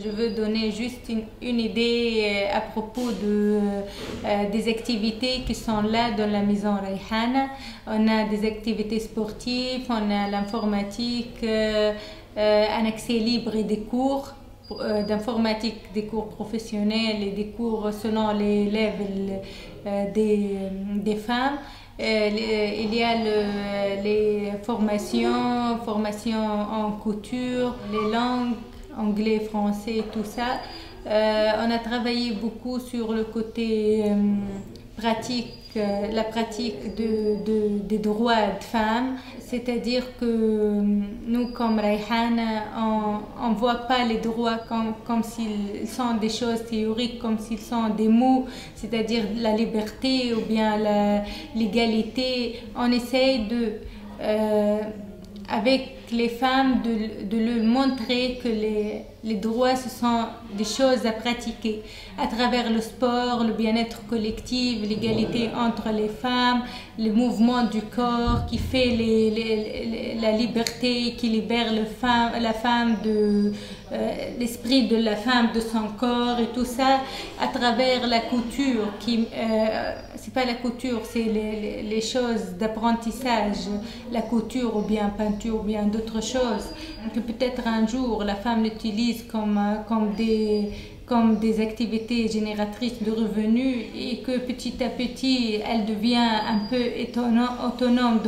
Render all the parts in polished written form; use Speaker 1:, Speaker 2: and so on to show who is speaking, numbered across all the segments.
Speaker 1: Je veux donner juste une idée à propos des activités qui sont là dans la maison Rayhana. On a des activités sportives, on a l'informatique, un accès libre et des cours d'informatique, des cours professionnels et des cours selon les levels des femmes. Il y a les formations en couture, les langues, anglais, français, tout ça. On a travaillé beaucoup sur le côté pratique, la pratique des droits de femmes. C'est-à-dire que nous, comme Rayhana, on ne voit pas les droits comme s'ils sont des choses théoriques, comme s'ils sont des mots, c'est-à-dire la liberté ou bien l'égalité. On essaye avec les femmes de leur montrer que les droits, ce sont des choses à pratiquer à travers le sport, le bien-être collectif, l'égalité entre les femmes, le mouvement du corps qui fait la liberté, qui libère la femme de l'esprit de la femme de son corps et tout ça à travers la couture c'est pas la couture, c'est les choses d'apprentissage, la couture ou bien peinture ou bien d'autres choses que peut-être un jour la femme l'utilise comme des activités génératrices de revenus et que petit à petit elle devient un peu autonome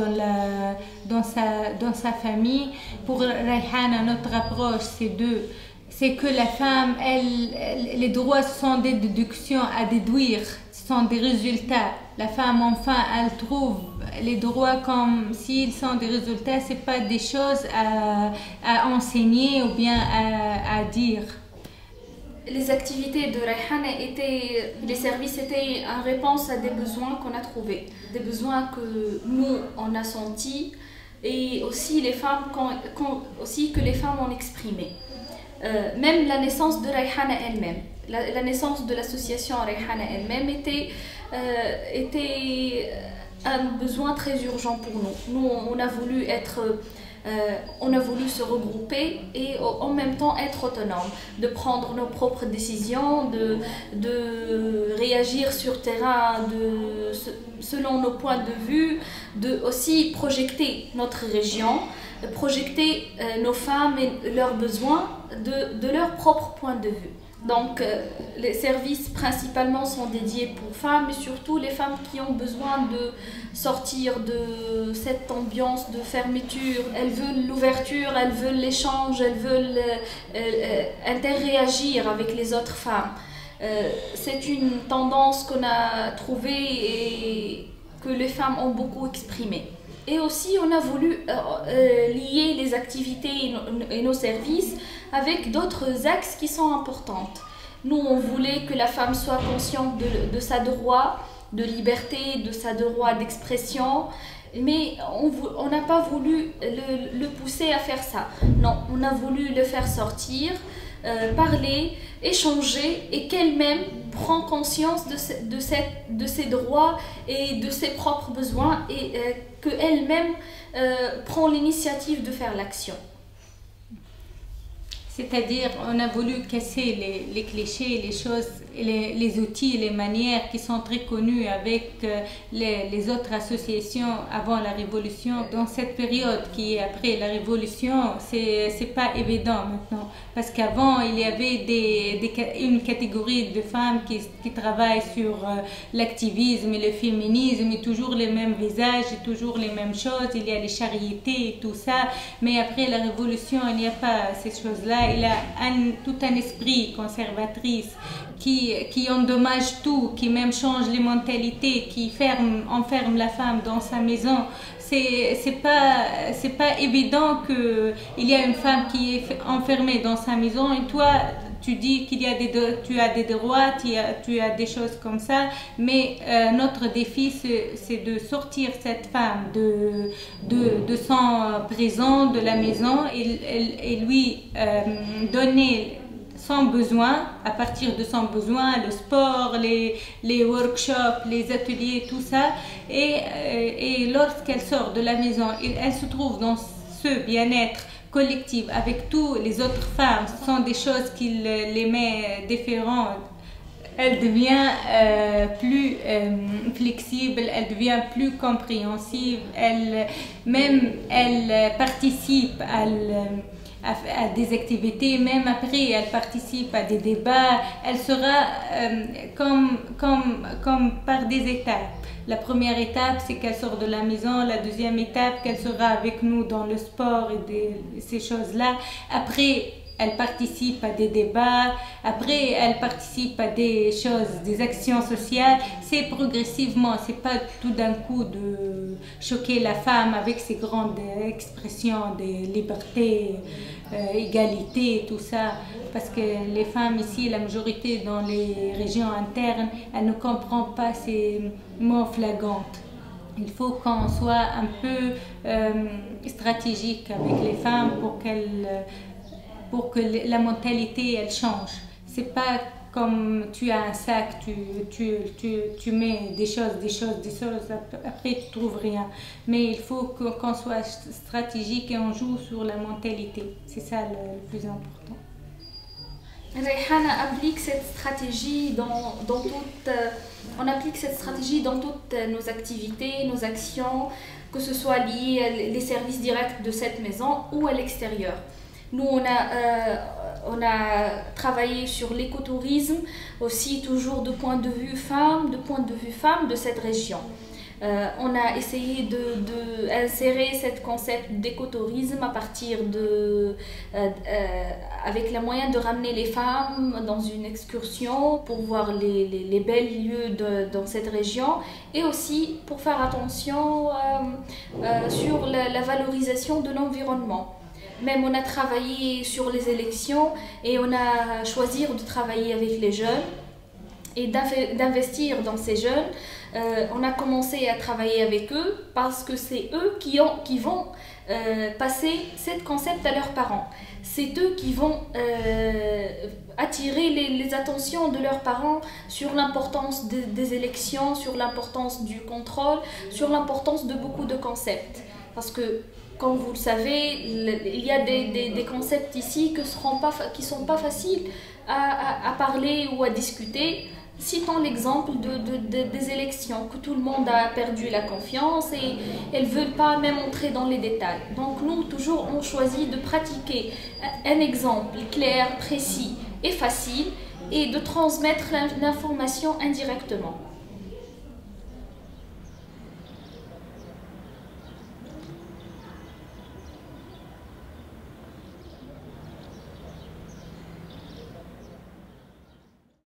Speaker 1: dans sa famille. Pour Rayhana, notre approche c'est que la femme, les droits sont des déductions à déduire, ce sont des résultats. La femme, enfin, elle trouve les droits comme s'ils sont des résultats, c'est pas des choses à enseigner ou bien à dire.
Speaker 2: Les activités de Rayhana les services étaient en réponse à des besoins qu'on a trouvés, des besoins que nous on a sentis et aussi les femmes que les femmes ont exprimé. Même la naissance de Rayhana elle-même, la naissance de l'association Rayhana elle-même était un besoin très urgent pour nous. Nous, on a voulu se regrouper et en même temps être autonome, de prendre nos propres décisions, de réagir sur terrain selon nos points de vue, de aussi projeter notre région, projeter nos femmes et leurs besoins de leur propre point de vue. Donc les services principalement sont dédiés pour femmes et surtout les femmes qui ont besoin de sortir de cette ambiance de fermeture. Elles veulent l'ouverture, elles veulent l'échange, elles veulent interréagir avec les autres femmes. C'est une tendance qu'on a trouvée et que les femmes ont beaucoup exprimée. Et aussi, on a voulu lier les activités et nos services avec d'autres axes qui sont importants. Nous, on voulait que la femme soit consciente de sa droit de liberté, de sa droit d'expression, mais on n'a pas voulu le pousser à faire ça. Non, on a voulu le faire sortir, parler, échanger et qu'elle-même prend conscience de ses droits et de ses propres besoins et qu'elle-même prend l'initiative de faire l'action.
Speaker 1: C'est-à-dire, on a voulu casser les clichés, les choses, les outils, les manières qui sont très connues avec les autres associations avant la Révolution. Dans cette période qui est après la Révolution, c'est pas évident maintenant. Parce qu'avant, il y avait une catégorie de femmes qui travaillent sur l'activisme et le féminisme, et toujours les mêmes visages, et toujours les mêmes choses. Il y a les charité et tout ça. Mais après la Révolution, il n'y a pas ces choses-là. Il y a tout un esprit conservatrice qui endommage tout, qui même change les mentalités, qui enferme la femme dans sa maison. C'est pas évident qu'il y a une femme qui est enfermée dans sa maison et toi tu dis qu'il y a tu as des droits, tu as des choses comme ça, mais notre défi c'est de sortir cette femme de son prison, de la maison et lui donner son besoin, à partir de son besoin, le sport, les workshops, les ateliers, tout ça. Et lorsqu'elle sort de la maison, elle se trouve dans ce bien-être collective avec toutes les autres femmes, ce sont des choses qui les met différentes. Elle devient plus flexible, elle devient plus compréhensive, elle participe à des activités, même après elle participe à des débats, elle sera comme par des étapes. La première étape, c'est qu'elle sort de la maison. La deuxième étape, qu'elle sera avec nous dans le sport et ces choses-là. Après, elle participe à des débats. Après, elle participe à des choses, des actions sociales. C'est progressivement, c'est pas tout d'un coup de choquer la femme avec ses grandes expressions de liberté, égalité, tout ça. Parce que les femmes ici, la majorité dans les régions internes, elles ne comprennent pas ces mots flagrants. Il faut qu'on soit un peu stratégique avec les femmes pour que la mentalité elle change. C'est pas comme tu as un sac, tu mets des choses, après tu trouves rien. Mais il faut qu'on soit stratégique et on joue sur la mentalité. C'est ça le plus important.
Speaker 2: Rayhana applique cette stratégie on applique cette stratégie dans toutes nos activités, nos actions, que ce soit lié à les services directs de cette maison ou à l'extérieur. Nous, on a travaillé sur l'écotourisme, aussi toujours de point de vue femme, de cette région. On a essayé d'insérer ce concept d'écotourisme à partir avec les moyens de ramener les femmes dans une excursion pour voir les bels lieux dans cette région et aussi pour faire attention sur la valorisation de l'environnement. Même on a travaillé sur les élections et on a choisi de travailler avec les jeunes et d'investir dans ces jeunes. On a commencé à travailler avec eux parce que c'est eux qui vont passer ce concept à leurs parents. C'est eux qui vont attirer les attentions de leurs parents sur l'importance des élections, sur l'importance du contrôle, sur l'importance de beaucoup de concepts. Parce que, comme vous le savez, il y a des concepts ici qui ne sont pas faciles à parler ou à discuter. Citons l'exemple des élections, que tout le monde a perdu la confiance et elles ne veulent pas même entrer dans les détails. Donc nous, toujours, on choisit de pratiquer un exemple clair, précis et facile et de transmettre l'information indirectement.